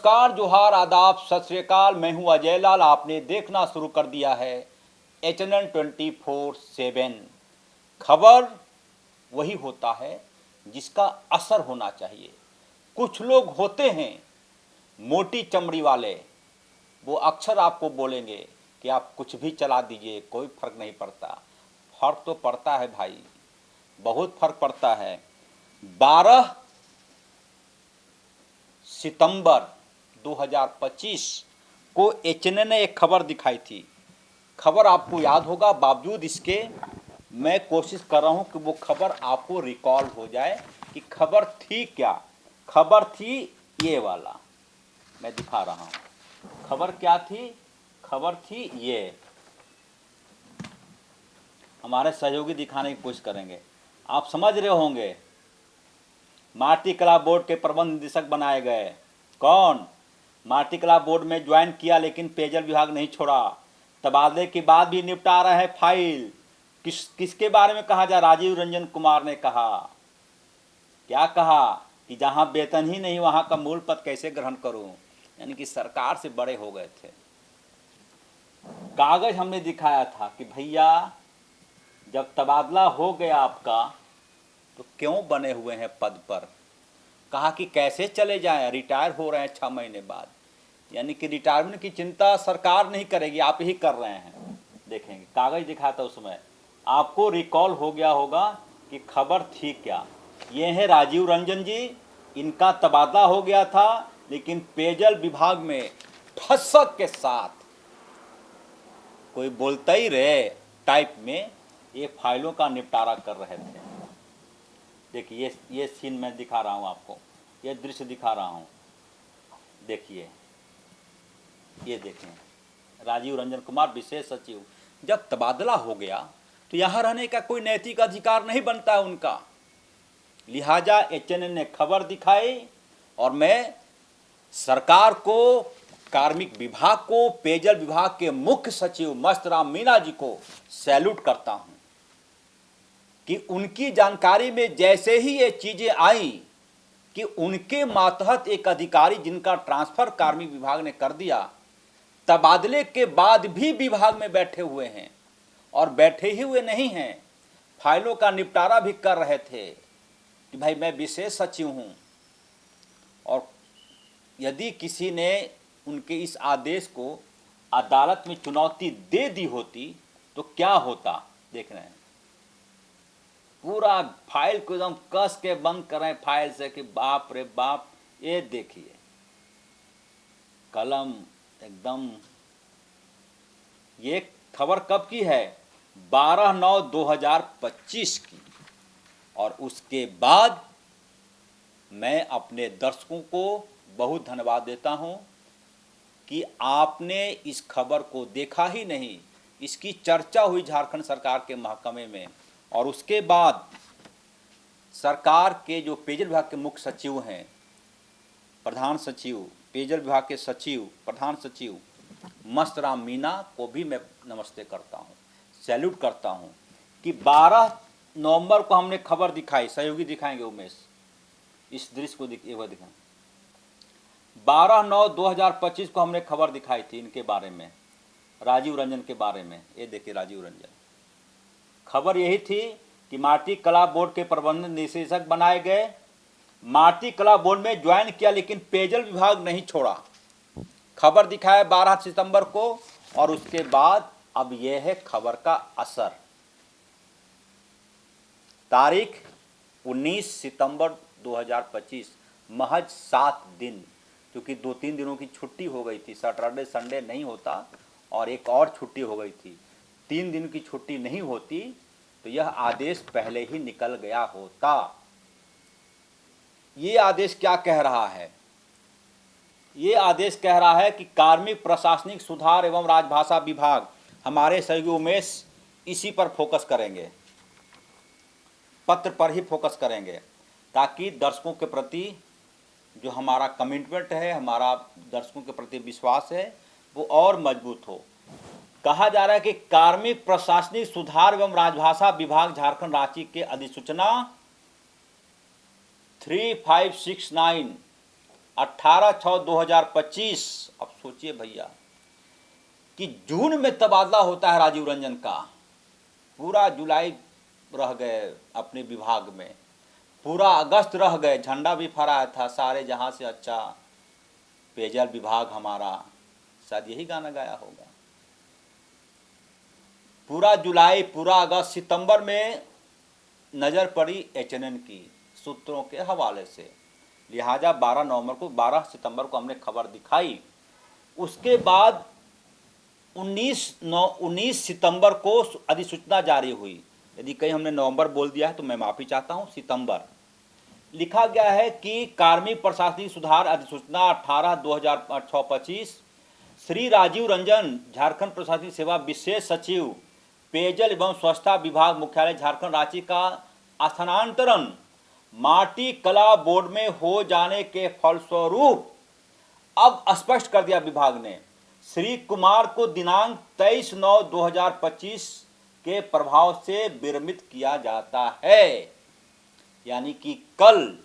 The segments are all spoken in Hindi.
नमस्कार, जोहार, आदाब, सत श्री अकाल। मैं हूं अजय लाल। आपने देखना शुरू कर दिया है HNN 24/7। खबर वही होता है जिसका असर होना चाहिए। कुछ लोग होते हैं मोटी चमड़ी वाले, वो अक्सर आपको बोलेंगे कि आप कुछ भी चला दीजिए, कोई फर्क नहीं पड़ता। फर्क तो पड़ता है भाई, बहुत फर्क पड़ता है। 12 सितंबर 2025 को HNN ने एक खबर दिखाई थी। खबर आपको याद होगा, बावजूद इसके मैं कोशिश कर रहा हूं कि वो खबर आपको रिकॉल हो जाए कि खबर थी क्या। खबर थी ये वाला, मैं दिखा रहा हूं। खबर क्या थी? खबर थी ये। हमारे सहयोगी दिखाने की कोशिश करेंगे। आप समझ रहे होंगे, माटी कला बोर्ड के प्रबंध निदेशक बनाए गए। कौन? माटी कला बोर्ड में ज्वाइन किया लेकिन पेयजल विभाग नहीं छोड़ा। तबादले के बाद भी निपटा रहे हैं फाइल। किसके बारे में कहा जा? राजीव रंजन कुमार ने कहा। क्या कहा? कि जहां वेतन ही नहीं वहां का मूल पद कैसे ग्रहण करूं। यानी कि सरकार से बड़े हो गए थे। कागज हमने दिखाया था कि भैया जब तबादला हो गया आपका तो क्यों बने हुए हैं पद पर। कहा कि कैसे चले जाएं, रिटायर हो रहे हैं 6 महीने बाद। यानी कि रिटायरमेंट की चिंता सरकार नहीं करेगी, आप ही कर रहे हैं। देखेंगे, कागज दिखा था उसमें, आपको रिकॉल हो गया होगा कि खबर थी क्या। ये है राजीव रंजन जी, इनका तबादला हो गया था लेकिन पेयजल विभाग में ठसक के साथ कोई बोलता ही रहे टाइप में ये फाइलों का निपटारा कर रहे थे। देखिए ये सीन मैं दिखा रहा हूँ आपको, ये दृश्य दिखा रहा हूँ। देखिए, ये देखें, राजीव रंजन कुमार विशेष सचिव। जब तबादला हो गया तो यहाँ रहने का कोई नैतिक अधिकार नहीं बनता है उनका। लिहाजा HNN ने खबर दिखाई और मैं सरकार को, कार्मिक विभाग को, पेयजल विभाग के मुख्य सचिव मस्तराम मीणा जी को सैल्यूट करता हूं कि उनकी जानकारी में जैसे ही ये चीजें आई कि उनके मातहत एक अधिकारी जिनका ट्रांसफर कार्मिक विभाग ने कर दिया, तबादले के बाद भी विभाग में बैठे हुए हैं। और बैठे ही हुए नहीं हैं, फाइलों का निपटारा भी कर रहे थे कि भाई मैं विशेष सचिव हूं। और यदि किसी ने उनके इस आदेश को अदालत में चुनौती दे दी होती तो क्या होता। देख रहे हैं, पूरा फाइल को एकदम कस के बंद कर रहे हैं फाइल से कि बाप रे बाप। ये देखिए, कलम एकदम। ये खबर कब की है? 12/9/2025 की। और उसके बाद मैं अपने दर्शकों को बहुत धन्यवाद देता हूं कि आपने इस खबर को देखा ही नहीं। इसकी चर्चा हुई झारखंड सरकार के महकमे में, और उसके बाद सरकार के जो पेयजल विभाग के मुख्य सचिव हैं, प्रधान सचिव, पेयजल विभाग के सचिव, प्रधान सचिव मस्तराम मीणा को भी मैं नमस्ते करता हूं, सैल्यूट करता हूं कि 12 नवंबर को हमने खबर दिखाई। सहयोगी दिखाएंगे उमेश, इस दृश्य को दिखाएं। 12/9/2025 को हमने खबर दिखाई थी इनके बारे में, राजीव रंजन के बारे में। ये देखिए राजीव रंजन। खबर यही थी कि माटी कला बोर्ड के प्रबंध निदेशक बनाए गए, माटी कला बोर्ड में ज्वाइन किया लेकिन पेयजल विभाग नहीं छोड़ा। खबर दिखाया 12 सितंबर को, और उसके बाद अब यह है खबर का असर। तारीख 19 सितंबर 2025, महज 7 दिन, क्योंकि 2-3 दिनों की छुट्टी हो गई थी। सैटरडे संडे नहीं होता और एक और छुट्टी हो गई थी। 3 दिन की छुट्टी नहीं होती तो यह आदेश पहले ही निकल गया होता। ये आदेश क्या कह रहा है? ये आदेश कह रहा है कि कार्मिक प्रशासनिक सुधार एवं राजभाषा विभाग, हमारे सहयोगी उमेश इसी पर फोकस करेंगे, पत्र पर ही फोकस करेंगे, ताकि दर्शकों के प्रति जो हमारा कमिटमेंट है, हमारा दर्शकों के प्रति विश्वास है, वो और मजबूत हो। कहा जा रहा है कि कार्मिक प्रशासनिक सुधार एवं राजभाषा विभाग झारखंड रांची के अधिसूचना 3569 18/6/2025। अब सोचिए भैया कि जून में तबादला होता है राजीव रंजन का, पूरा जुलाई रह गए अपने विभाग में, पूरा अगस्त रह गए, झंडा भी फहराया था सारे जहां से अच्छा पेयजल विभाग हमारा, शायद यही गाना गाया होगा। पूरा जुलाई, पूरा अगस्त, सितंबर में नज़र पड़ी एचएनएन की सूत्रों के हवाले से, लिहाजा 12 सितंबर को हमने खबर दिखाई। उसके बाद 19 सितंबर को अधिसूचना जारी हुई। यदि कहीं हमने नवंबर बोल दिया है तो मैं माफ़ी चाहता हूँ, सितंबर लिखा गया है कि कार्मिक प्रशासनिक सुधार अधिसूचना 18/2025 श्री राजीव रंजन झारखंड प्रशासनिक सेवा विशेष सचिव पेयजल एवं स्वच्छता विभाग मुख्यालय झारखंड रांची का स्थानांतरण माटी कला बोर्ड में हो जाने के फलस्वरूप अब स्पष्ट कर दिया विभाग ने, श्री कुमार को दिनांक 23/9/2025 के प्रभाव से विरमित किया जाता है। यानी कि कल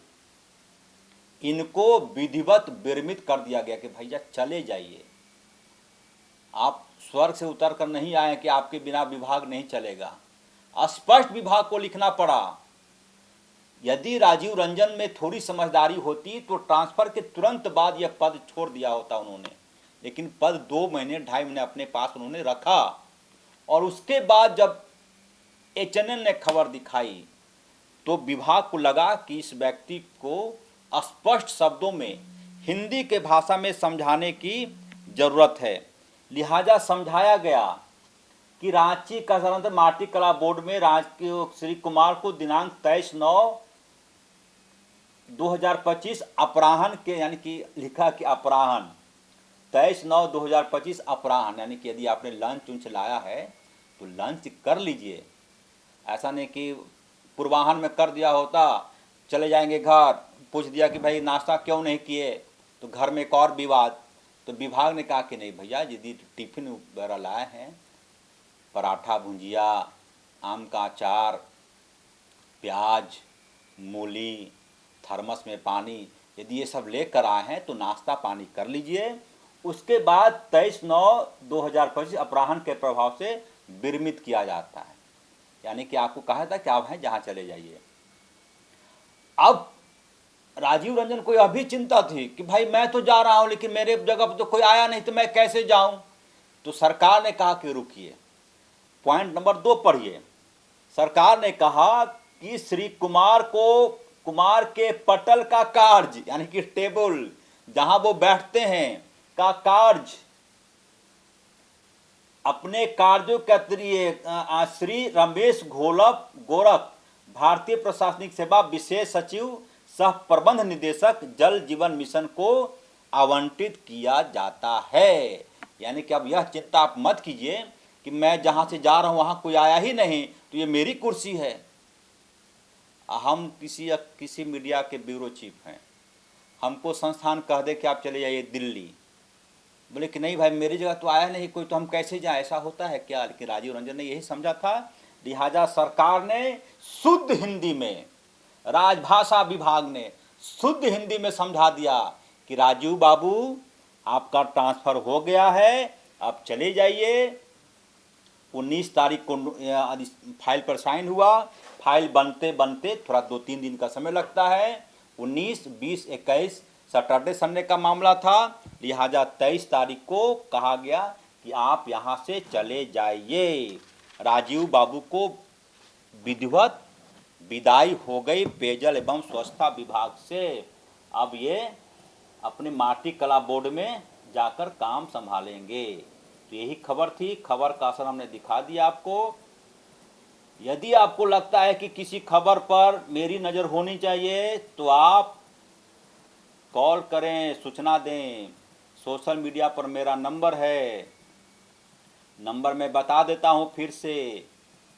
इनको विधिवत विरमित कर दिया गया कि भैया चले जाइए, आप स्वर्ग से उतर कर नहीं आए कि आपके बिना विभाग नहीं चलेगा। स्पष्ट विभाग को लिखना पड़ा। यदि राजीव रंजन में थोड़ी समझदारी होती तो ट्रांसफर के तुरंत बाद यह पद छोड़ दिया होता उन्होंने, लेकिन पद 2 महीने 2.5 महीने अपने पास उन्होंने रखा। और उसके बाद जब एचएनएन ने खबर दिखाई तो विभाग को लगा कि इस व्यक्ति को स्पष्ट शब्दों में हिंदी के भाषा में समझाने की जरूरत है, लिहाजा समझाया गया कि रांची का स्थानांतरण माटी कला बोर्ड में श्री कुमार को दिनांक 23/9/2025 अपराह्न के, यानी कि लिखा कि अपराह्न 23/9/2025 अपराह्न, यानी कि यदि आपने लंच उंच लाया है तो लंच कर लीजिए, ऐसा नहीं कि पूर्वाह्न में कर दिया होता चले जाएंगे घर, पूछ दिया कि भाई नाश्ता क्यों नहीं किए तो घर में एक और विवाद। तो विभाग ने कहा कि नहीं भैया, यदि टिफिन वगैरह लाए हैं, पराठा भुंजिया, आम का अचार, प्याज, मूली, थर्मस में पानी, यदि ये सब लेकर आए हैं तो नाश्ता पानी कर लीजिए। उसके बाद 23/9/2025 अपराह्न के प्रभाव से विरमित किया जाता है, यानी कि आपको कहा था कि आप हैं जहां चले जाइए। अब राजीव रंजन को यह भी चिंता थी कि भाई मैं तो जा रहा हूं लेकिन मेरे जगह पर तो कोई आया नहीं, तो मैं कैसे जाऊं। तो सरकार ने कहा कि रुकिए, पॉइंट नंबर 2 पढ़िए। सरकार ने कहा कि श्री कुमार को, कुमार के पटल का कार्य, यानी कि टेबल जहां वो बैठते हैं का कार्य, अपने कार्यों के अतिरिक्त श्री रमेश गोरख भारतीय प्रशासनिक सेवा विशेष सचिव सह प्रबंध निदेशक जल जीवन मिशन को आवंटित किया जाता है। यानी कि अब यह चिंता आप मत कीजिए कि मैं जहां से जा रहा हूं वहां कोई आया ही नहीं तो ये मेरी कुर्सी है। हम किसी मीडिया के ब्यूरो चीफ हैं, हमको संस्थान कह दे कि आप चले जाइए दिल्ली, बोले कि नहीं भाई मेरी जगह तो आया नहीं कोई, तो हम कैसे जाएं, ऐसा होता है क्या। लेकिन राजीव रंजन ने यही समझा था, लिहाजा सरकार ने शुद्ध हिंदी में, राजभाषा विभाग ने शुद्ध हिंदी में समझा दिया कि राजीव बाबू आपका ट्रांसफर हो गया है, आप चले जाइए। 19 तारीख को फाइल पर साइन हुआ, फाइल बनते बनते थोड़ा 2-3 दिन का समय लगता है। 19, 20, 21 सैटरडे संडे का मामला था, लिहाजा 23 तारीख को कहा गया कि आप यहाँ से चले जाइए। राजीव बाबू को विधिवत विदाई हो गई पेयजल एवं स्वच्छता विभाग से। अब ये अपने माटी कला बोर्ड में जाकर काम संभालेंगे। तो यही खबर थी, खबर का असर हमने दिखा दिया आपको। यदि आपको लगता है कि किसी खबर पर मेरी नज़र होनी चाहिए तो आप कॉल करें, सूचना दें। सोशल मीडिया पर मेरा नंबर है, नंबर मैं बता देता हूं फिर से।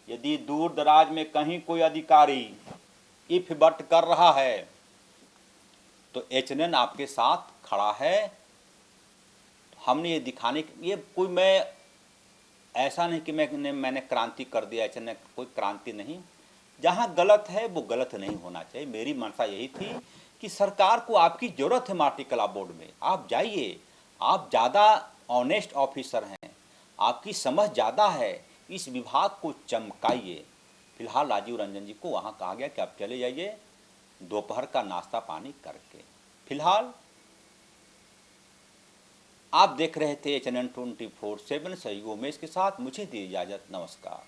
यदि दूर दराज में कहीं कोई अधिकारी इफ बट कर रहा है तो एचएनएन आपके साथ खड़ा है। हमने ये दिखाने के, ये कोई, मैं ऐसा नहीं कि मैंने क्रांति कर दिया, एचएनएन कोई क्रांति नहीं। जहाँ गलत है वो गलत नहीं होना चाहिए। मेरी मंशा यही थी कि सरकार को आपकी ज़रूरत है माटी कला बोर्ड में, आप जाइए, आप ज़्यादा ऑनेस्ट ऑफिसर हैं, आपकी समझ ज़्यादा है, इस विभाग को चमकाइए। फिलहाल राजीव रंजन जी को वहाँ कहा गया कि आप चले जाइए दोपहर का नाश्ता पानी करके। फिलहाल आप देख रहे थे HNN 24/7 सही उमेश के साथ, मुझे दी इजाज़त, नमस्कार।